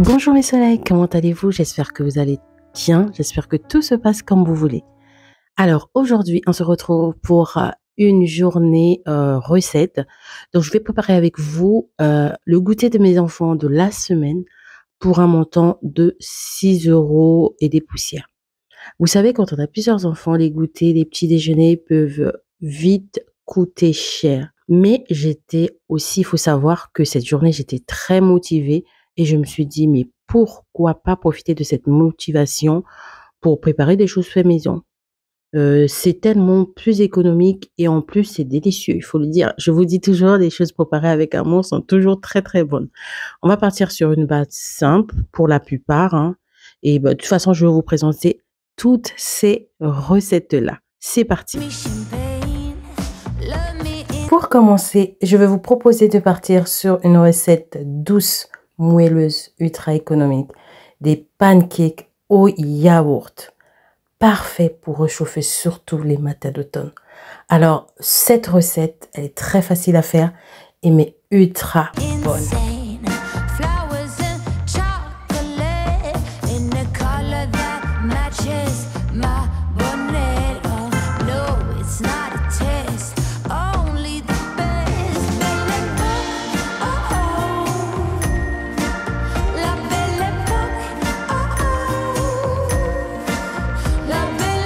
Bonjour mes soleils, comment allez-vous? J'espère que vous allez bien, j'espère que tout se passe comme vous voulez. Alors aujourd'hui, on se retrouve pour une journée recette. Donc je vais préparer avec vous le goûter de mes enfants de la semaine pour un montant de 6 € et des poussières. Vous savez, quand on a plusieurs enfants, les goûters, les petits déjeuners peuvent vite coûter cher. Mais j'étais aussi, il faut savoir que cette journée, j'étais très motivée et je me suis dit, mais pourquoi pas profiter de cette motivation pour préparer des choses fait maison. C'est tellement plus économique et en plus, c'est délicieux, il faut le dire. Je vous dis toujours, les choses préparées avec amour sont toujours très, très bonnes. On va partir sur une base simple pour la plupart, hein, et bah, de toute façon, je vais vous présenter toutes ces recettes-là. C'est parti. Pour commencer, je vais vous proposer de partir sur une recette douce, moelleuse, ultra économique. Des pancakes au yaourt. Parfait pour réchauffer surtout les matins d'automne. Alors, cette recette, elle est très facile à faire et mais ultra bonne.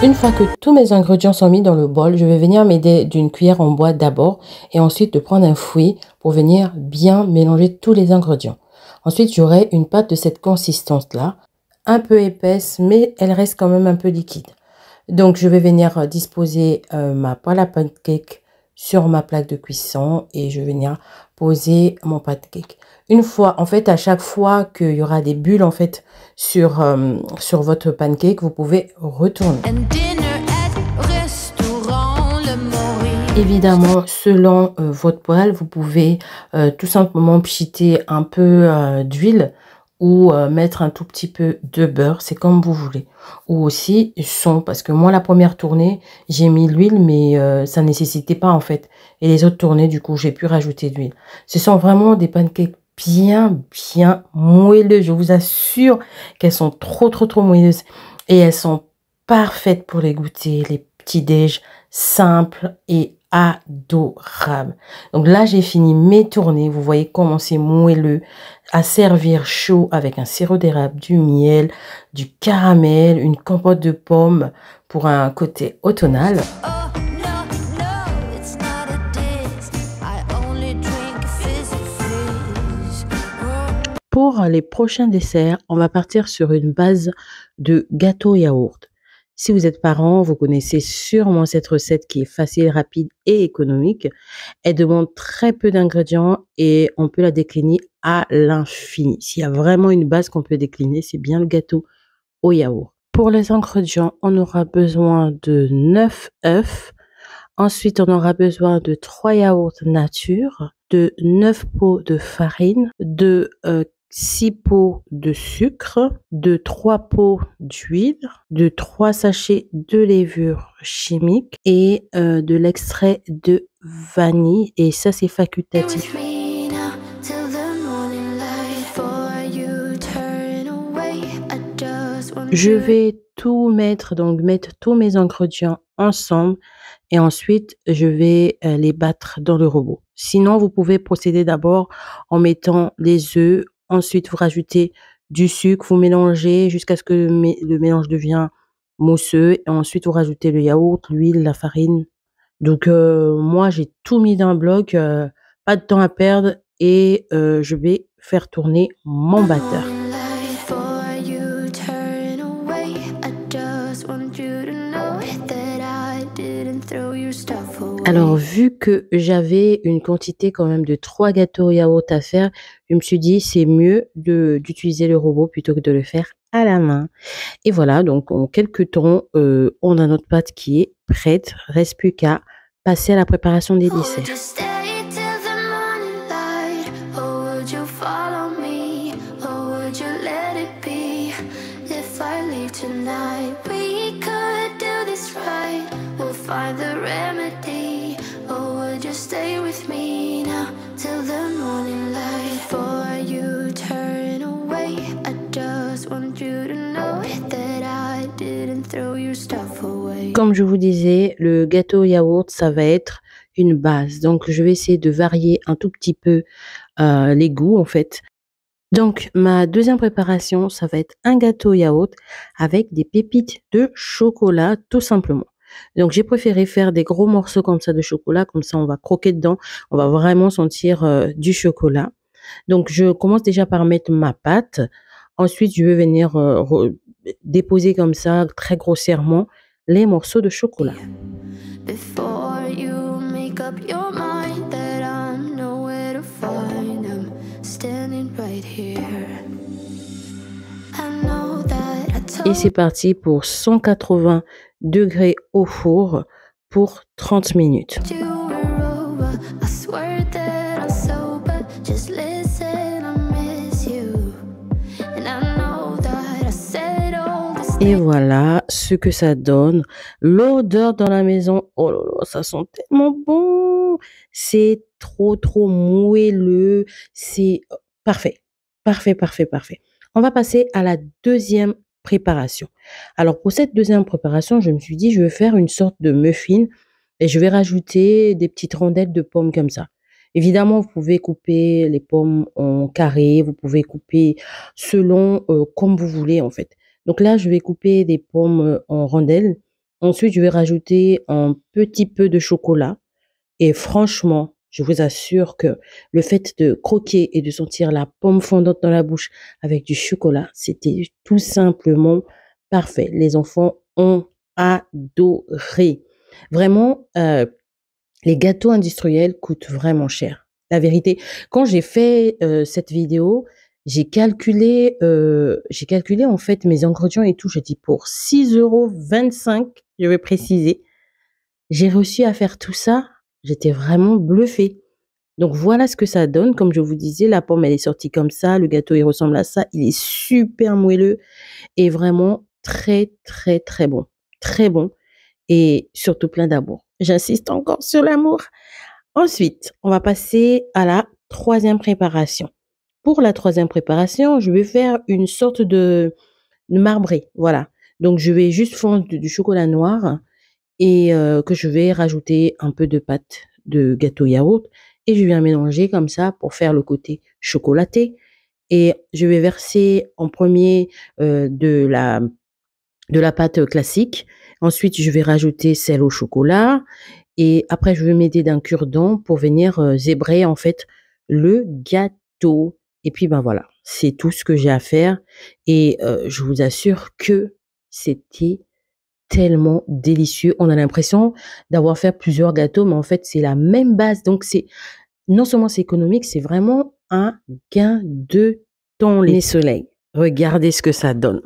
Une fois que tous mes ingrédients sont mis dans le bol, je vais venir m'aider d'une cuillère en bois d'abord et ensuite de prendre un fouet pour venir bien mélanger tous les ingrédients. Ensuite, j'aurai une pâte de cette consistance-là, un peu épaisse, mais elle reste quand même un peu liquide. Donc, je vais venir disposer ma poêle à pancake sur ma plaque de cuisson et je vais venir poser mon pancake. Une fois, en fait, à chaque fois qu'il y aura des bulles, en fait, sur votre pancake, vous pouvez retourner. Évidemment, selon votre poêle, vous pouvez tout simplement pchiter un peu d'huile ou mettre un tout petit peu de beurre, c'est comme vous voulez. Ou aussi son, parce que moi, la première tournée, j'ai mis l'huile, mais ça nécessitait pas en fait. Et les autres tournées, du coup, j'ai pu rajouter de l'huile. Ce sont vraiment des pancakes bien moelleuses. Je vous assure qu'elles sont trop moelleuses. Et elles sont parfaites pour les goûter, les petits déj simples et adorables. Donc là, j'ai fini mes tournées. Vous voyez comment c'est moelleux à servir chaud avec un sirop d'érable, du miel, du caramel, une compote de pommes pour un côté automnal. Pour les prochains desserts, on va partir sur une base de gâteau yaourt. Si vous êtes parent, vous connaissez sûrement cette recette qui est facile, rapide et économique. Elle demande très peu d'ingrédients et on peut la décliner à l'infini. S'il y a vraiment une base qu'on peut décliner, c'est bien le gâteau au yaourt. Pour les ingrédients, on aura besoin de 9 œufs. Ensuite, on aura besoin de 3 yaourts nature, de 9 pots de farine, de 6 pots de sucre, de 3 pots d'huile, de 3 sachets de levure chimique et de l'extrait de vanille. Et ça, c'est facultatif. Je vais tout mettre, donc mettre tous mes ingrédients ensemble et ensuite je vais les battre dans le robot. Sinon, vous pouvez procéder d'abord en mettant les œufs, ensuite vous rajoutez du sucre, vous mélangez jusqu'à ce que le mélange devient mousseux et ensuite vous rajoutez le yaourt, l'huile, la farine. Donc moi j'ai tout mis d'un bloc, pas de temps à perdre et je vais faire tourner mon batteur. Alors, vu que j'avais une quantité quand même de 3 gâteaux au yaourt à faire, je me suis dit c'est mieux d'utiliser le robot plutôt que de le faire à la main. Et voilà, donc en quelques temps, on a notre pâte qui est prête. Reste plus qu'à passer à la préparation des desserts. Find the remedy, or would you stay with me now till the morning light? Before you turn away, Comme je vous disais, le gâteau yaourt, ça va être une base. Donc, je vais essayer de varier un tout petit peu les goûts, en fait. Donc, ma deuxième préparation, ça va être un gâteau yaourt avec des pépites de chocolat, tout simplement. Donc, j'ai préféré faire des gros morceaux comme ça de chocolat, comme ça on va croquer dedans, on va vraiment sentir du chocolat. Donc, je commence déjà par mettre ma pâte. Ensuite, je vais venir déposer comme ça, très grossièrement, les morceaux de chocolat. Before you make up your mind that I'm nowhere to find, I'm standing right here. I know that I Et told c'est parti pour 180 degrés au four pour 30 minutes. you we're over. I swear that I'm sober. Just listen, I miss you. And I know that I said all this. Et voilà ce que ça donne. L'odeur dans la maison, oh là là, ça sent tellement bon. C'est trop moelleux. C'est parfait. Parfait, parfait, parfait. On va passer à la deuxième préparation. Alors, pour cette deuxième préparation, je me suis dit, je vais faire une sorte de muffin et je vais rajouter des petites rondelles de pommes comme ça. Évidemment, vous pouvez couper les pommes en carré, vous pouvez couper selon comme vous voulez en fait. Donc là, je vais couper des pommes en rondelles. Ensuite, je vais rajouter un petit peu de chocolat. Et franchement, je vous assure que le fait de croquer et de sentir la pomme fondante dans la bouche avec du chocolat, c'était tout simplement parfait. Les enfants ont adoré. Vraiment, les gâteaux industriels coûtent vraiment cher. La vérité, quand j'ai fait cette vidéo, j'ai calculé en fait mes ingrédients et tout. J'ai dit pour 6,25 €, je vais préciser, j'ai réussi à faire tout ça. J'étais vraiment bluffée. Donc voilà ce que ça donne. Comme je vous disais, la pomme elle est sortie comme ça. Le gâteau il ressemble à ça. Il est super moelleux et vraiment très bon, très bon et surtout plein d'amour. J'insiste encore sur l'amour. Ensuite, on va passer à la troisième préparation. Pour la troisième préparation, je vais faire une sorte de marbré. Voilà. Donc, je vais juste fondre du chocolat noir et que je vais rajouter un peu de pâte de gâteau yaourt et je viens mélanger comme ça pour faire le côté chocolaté. Et je vais verser en premier de la pâte classique. Ensuite, je vais rajouter celle au chocolat. Et après, je vais m'aider d'un cure-dent pour venir zébrer en fait le gâteau. Et puis, ben voilà, c'est tout ce que j'ai à faire. Et je vous assure que c'était tellement délicieux. On a l'impression d'avoir fait plusieurs gâteaux, mais en fait, c'est la même base. Donc, c'est non seulement c'est économique, c'est vraiment un gain de temps, les soleils. Regardez ce que ça donne.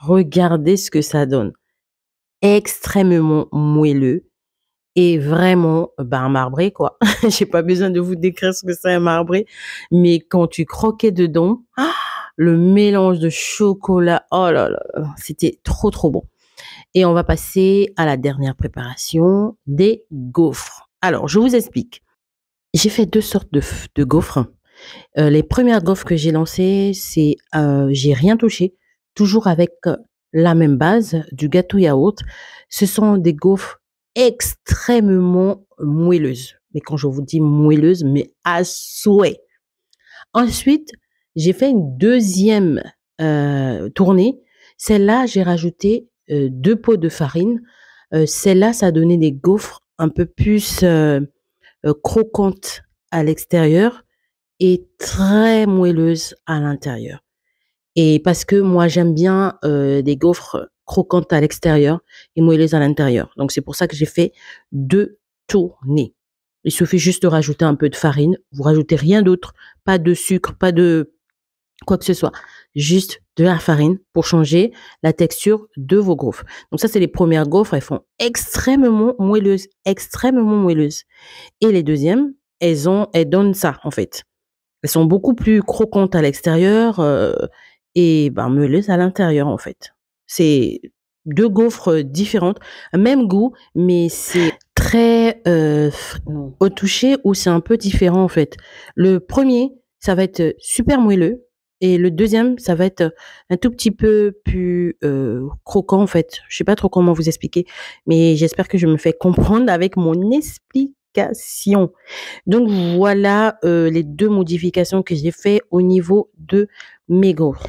Regardez ce que ça donne. Extrêmement moelleux et vraiment, ben, un marbré, quoi. J'ai pas besoin de vous décrire ce que c'est un marbré, mais quand tu croquais dedans, le mélange de chocolat, oh là là, c'était trop bon. Et on va passer à la dernière préparation, des gaufres. Alors, je vous explique. J'ai fait deux sortes de gaufres. Les premières gaufres que j'ai lancées, c'est j'ai rien touché, toujours avec la même base du gâteau yaourt. Ce sont des gaufres extrêmement moelleuses. Mais quand je vous dis moelleuses, mais à souhait. Ensuite, j'ai fait une deuxième tournée. Celle-là, j'ai rajouté 2 pots de farine. Celle-là, ça a donné des gaufres un peu plus croquantes à l'extérieur et très moelleuses à l'intérieur. Et parce que moi, j'aime bien des gaufres croquantes à l'extérieur et moelleuses à l'intérieur. Donc, c'est pour ça que j'ai fait 2 tournées. Il suffit juste de rajouter un peu de farine. Vous rajoutez rien d'autre, pas de sucre, pas de quoi que ce soit. Juste de la farine pour changer la texture de vos gaufres. Donc ça, c'est les premières gaufres. Elles font extrêmement moelleuses, extrêmement moelleuses. Et les deuxièmes, elles donnent ça, en fait. Elles sont beaucoup plus croquantes à l'extérieur et ben, moelleuses à l'intérieur, en fait. C'est 2 gaufres différentes, même goût, mais c'est très au toucher où c'est un peu différent, en fait. Le premier, ça va être super moelleux Et le deuxième, ça va être un tout petit peu plus croquant en fait. Je sais pas trop comment vous expliquer, mais j'espère que je me fais comprendre avec mon explication. Donc voilà les deux modifications que j'ai fait au niveau de mes gaufres.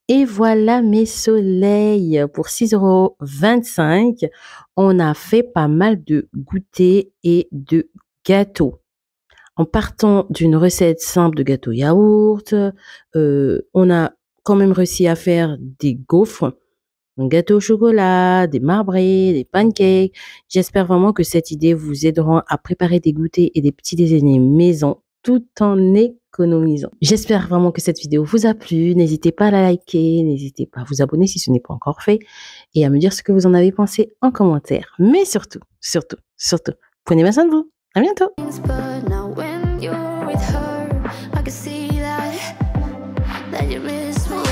Et voilà mes soleils pour 6,25 €. On a fait pas mal de goûters et de gâteaux. En partant d'une recette simple de gâteau yaourt, on a quand même réussi à faire des gaufres, un gâteau au chocolat, des marbrés, des pancakes. J'espère vraiment que cette idée vous aidera à préparer des goûters et des petits déjeuners maison tout en économisant. J'espère vraiment que cette vidéo vous a plu. N'hésitez pas à la liker, n'hésitez pas à vous abonner si ce n'est pas encore fait et à me dire ce que vous en avez pensé en commentaire. Mais surtout, surtout, surtout, prenez bien soin de vous. À bientôt. But now when you're with her, I can see that you miss me.